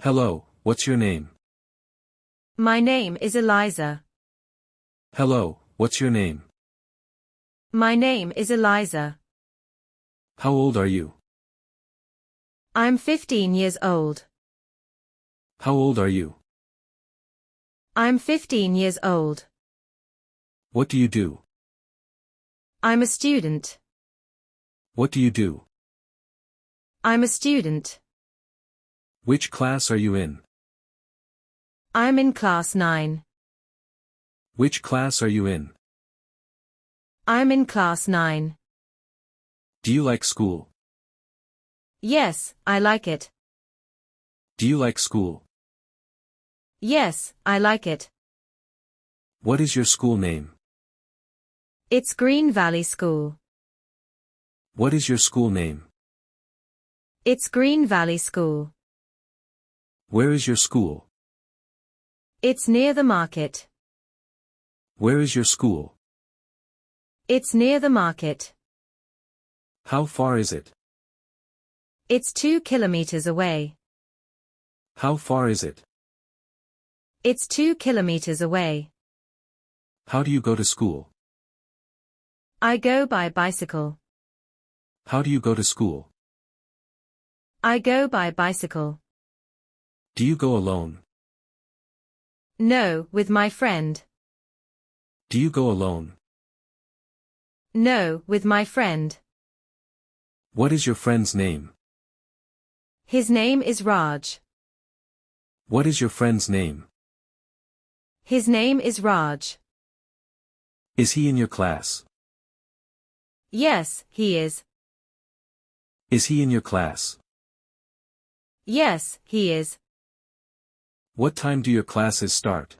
Hello, what's your name? My name is Eliza. Hello, what's your name? My name is Eliza. How old are you? I'm 15 years old. How old are you? I'm 15 years old. What do you do? I'm a student. What do you do? I'm a student. Which class are you in? I'm in class 9. Which class are you in? I'm in class 9. Do you like school? Yes, I like it. Do you like school? Yes, I like it. What is your school name? It's Green Valley School. What is your school name? It's Green Valley School. Where is your school? It's near the market. Where is your school? It's near the market. How far is it? It's 2 kilometers away. How far is it? It's 2 kilometers away. How do you go to school? I go by bicycle. How do you go to school? I go by bicycle. Do you go alone? No, with my friend. Do you go alone? No, with my friend. What is your friend's name? His name is Raj. What is your friend's name? His name is Raj. Is he in your class? Yes, he is. Is he in your class? Yes, he is. What time do your classes start?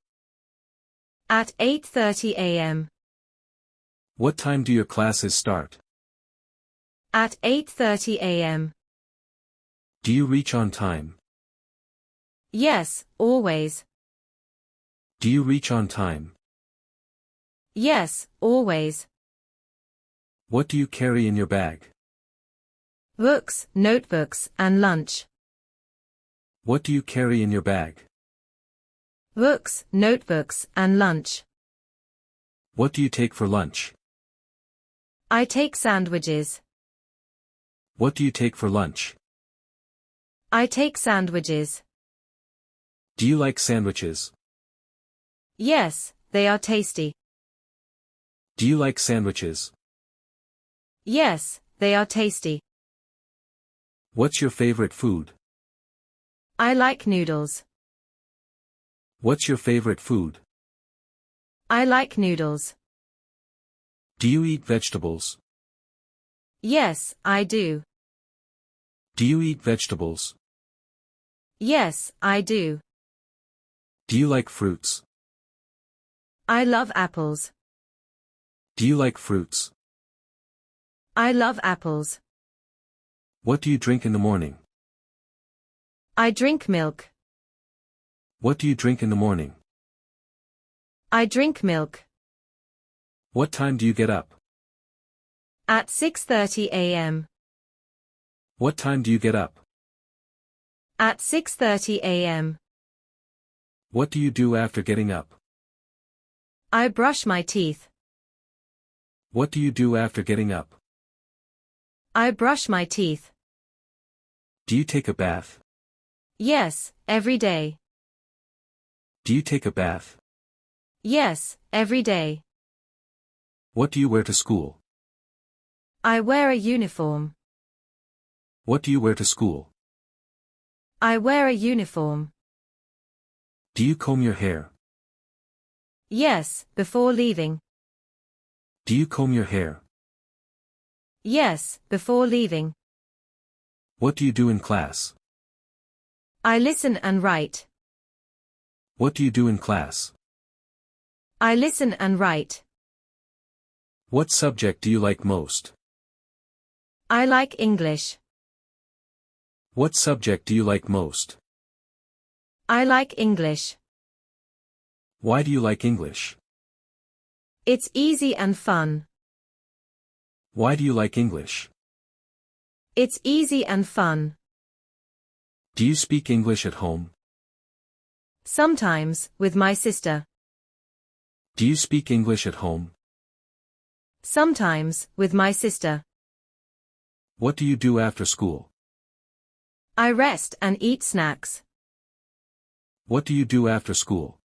At 8:30 a.m. What time do your classes start? At 8:30 a.m. Do you reach on time? Yes, always. Do you reach on time? Yes, always. What do you carry in your bag? Books, notebooks, and lunch. What do you carry in your bag? Books, notebooks, and lunch. What do you take for lunch? I take sandwiches. What do you take for lunch? I take sandwiches. Do you like sandwiches? Yes, they are tasty. Do you like sandwiches? Yes, they are tasty. What's your favorite food? I like noodles. What's your favorite food? I like noodles. Do you eat vegetables? Yes, I do. Do you eat vegetables? Yes, I do. Do you like fruits? I love apples. Do you like fruits? I love apples. What do you drink in the morning? I drink milk. What do you drink in the morning? I drink milk. What time do you get up? At 6:30 a.m. What time do you get up? At 6:30 a.m. What do you do after getting up? I brush my teeth. What do you do after getting up? I brush my teeth. Do you take a bath? Yes, every day. Do you take a bath? Yes, every day. What do you wear to school? I wear a uniform. What do you wear to school? I wear a uniform. Do you comb your hair? Yes, before leaving. Do you comb your hair? Yes, before leaving. What do you do in class? I listen and write. What do you do in class? I listen and write. What subject do you like most? I like English. What subject do you like most? I like English. Why do you like English? It's easy and fun. Why do you like English? It's easy and fun. Do you speak English at home? Sometimes, with my sister. Do you speak English at home? Sometimes, with my sister. What do you do after school? I rest and eat snacks. What do you do after school?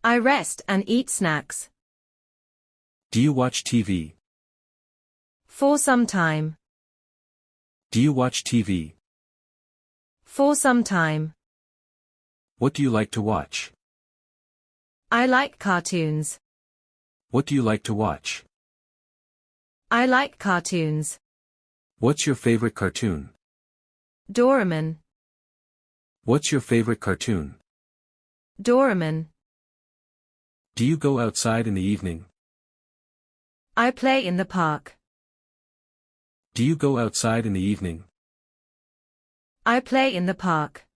I rest and eat snacks. Do you watch TV? For some time. Do you watch TV? For some time. What do you like to watch? I like cartoons. What do you like to watch? I like cartoons. What's your favorite cartoon? Doraemon. What's your favorite cartoon? Doraemon. Do you go outside in the evening? I play in the park. Do you go outside in the evening? I play in the park.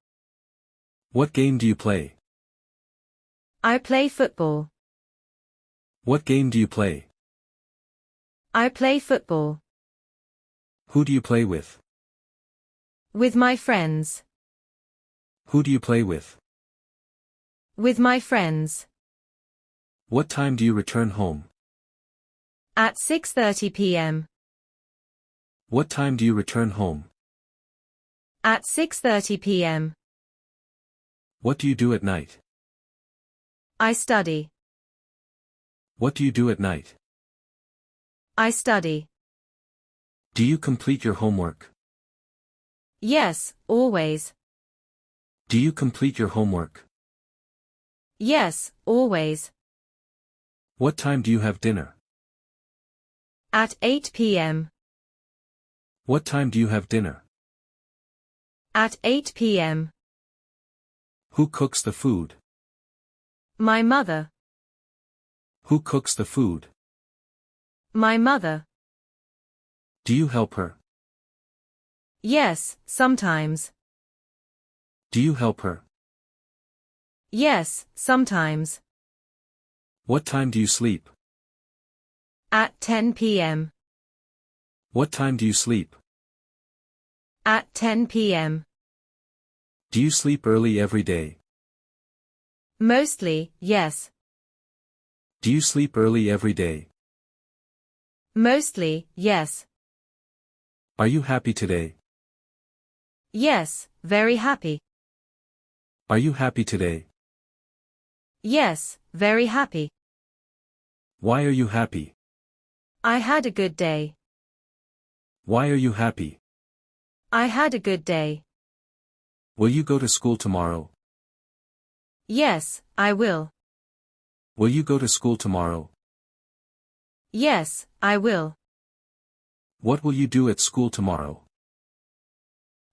What game do you play? I play football. What game do you play? I play football. Who do you play with? With my friends. Who do you play with? With my friends. What time do you return home? At 6:30 p.m. What time do you return home? At 6:30 p.m. What do you do at night? I study. What do you do at night? I study. Do you complete your homework? Yes, always. Do you complete your homework? Yes, always. What time do you have dinner? At 8 p.m. What time do you have dinner? At 8 p.m. Who cooks the food? My mother. Who cooks the food? My mother. Do you help her? Yes, sometimes. Do you help her? Yes, sometimes. What time do you sleep? At 10 p.m. What time do you sleep? At 10 p.m. Do you sleep early every day? Mostly, yes. Do you sleep early every day? Mostly, yes. Are you happy today? Yes, very happy. Are you happy today? Yes, very happy. Why are you happy? I had a good day. Why are you happy? I had a good day. Will you go to school tomorrow? Yes, I will. Will you go to school tomorrow? Yes, I will. What will you do at school tomorrow?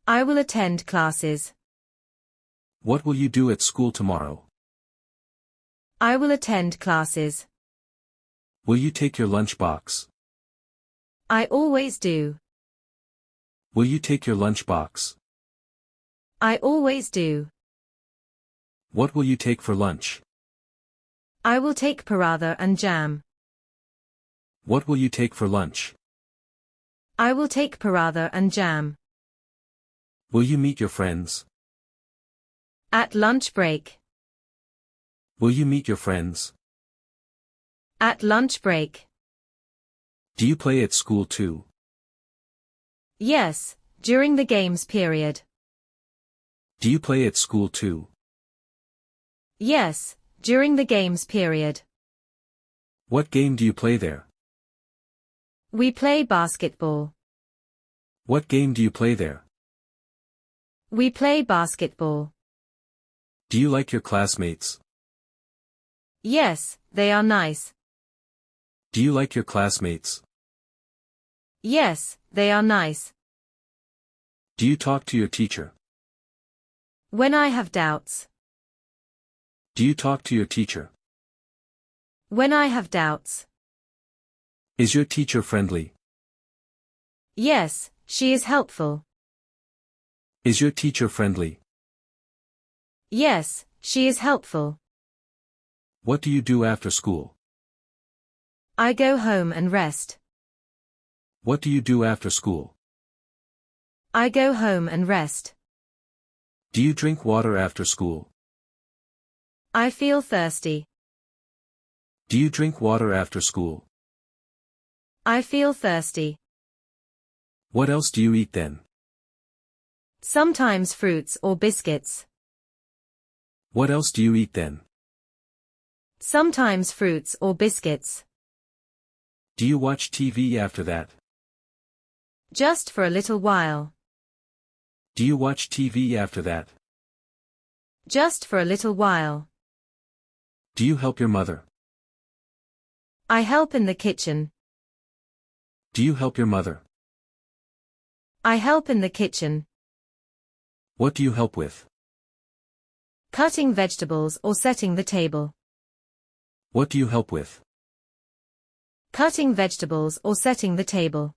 I will attend classes. What will you do at school tomorrow? I will attend classes. Will you take your lunchbox? I always do. Will you take your lunchbox? I always do. What will you take for lunch? I will take paratha and jam. What will you take for lunch? I will take paratha and jam. Will you meet your friends? At lunch break. Will you meet your friends? At lunch break. Do you play at school too? Yes, during the games period. Do you play at school too? Yes, during the games period. What game do you play there? We play basketball. What game do you play there? We play basketball. Do you like your classmates? Yes, they are nice. Do you like your classmates? Yes, they are nice. Do you talk to your teacher? When I have doubts. Do you talk to your teacher? When I have doubts. Is your teacher friendly? Yes, she is helpful. Is your teacher friendly? Yes, she is helpful. What do you do after school? I go home and rest. What do you do after school? I go home and rest. Do you drink water after school? I feel thirsty. Do you drink water after school? I feel thirsty. What else do you eat then? Sometimes fruits or biscuits. What else do you eat then? Sometimes fruits or biscuits. Do you watch TV after that? Just for a little while. Do you watch TV after that? Just for a little while. Do you help your mother? I help in the kitchen. Do you help your mother? I help in the kitchen. What do you help with? Cutting vegetables or setting the table. What do you help with? Cutting vegetables or setting the table.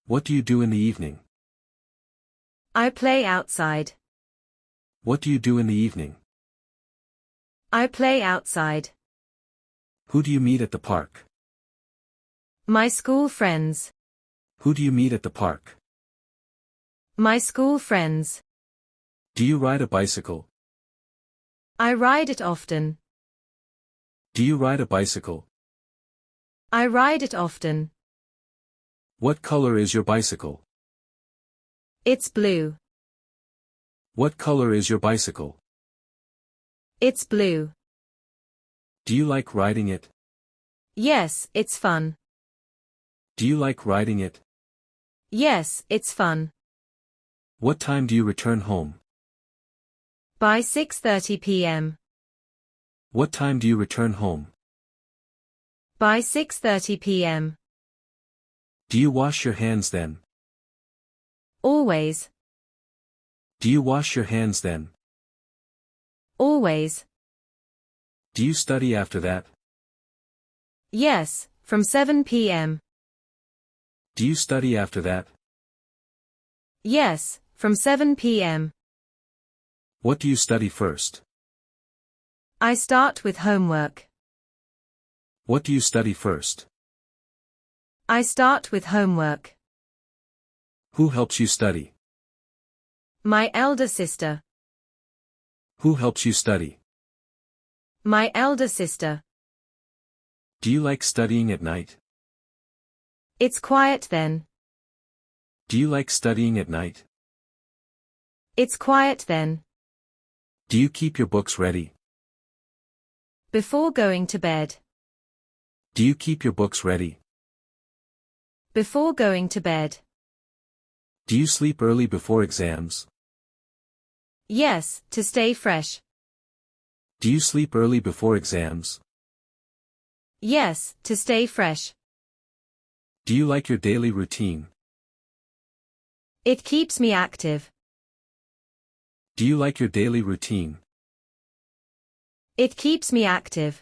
What do you do in the evening? I play outside. What do you do in the evening? I play outside. Who do you meet at the park? My school friends. Who do you meet at the park? My school friends. Do you ride a bicycle? I ride it often. Do you ride a bicycle? I ride it often. What color is your bicycle? It's blue. What color is your bicycle? It's blue. Do you like riding it? Yes, it's fun. Do you like riding it? Yes, it's fun. What time do you return home? By 6:30 p.m. What time do you return home? By 6:30 p.m. Do you wash your hands then? Always. Do you wash your hands then? Always. Do you study after that? Yes, from 7 p.m. Do you study after that? Yes, from 7 p.m. What do you study first? I start with homework. What do you study first? I start with homework. Who helps you study? My elder sister. Who helps you study? My elder sister. Do you like studying at night? It's quiet then. Do you like studying at night? It's quiet then. Do you keep your books ready? Before going to bed. Do you keep your books ready? Before going to bed. Do you sleep early before exams? Yes, to stay fresh. Do you sleep early before exams? Yes, to stay fresh. Do you like your daily routine? It keeps me active. Do you like your daily routine? It keeps me active.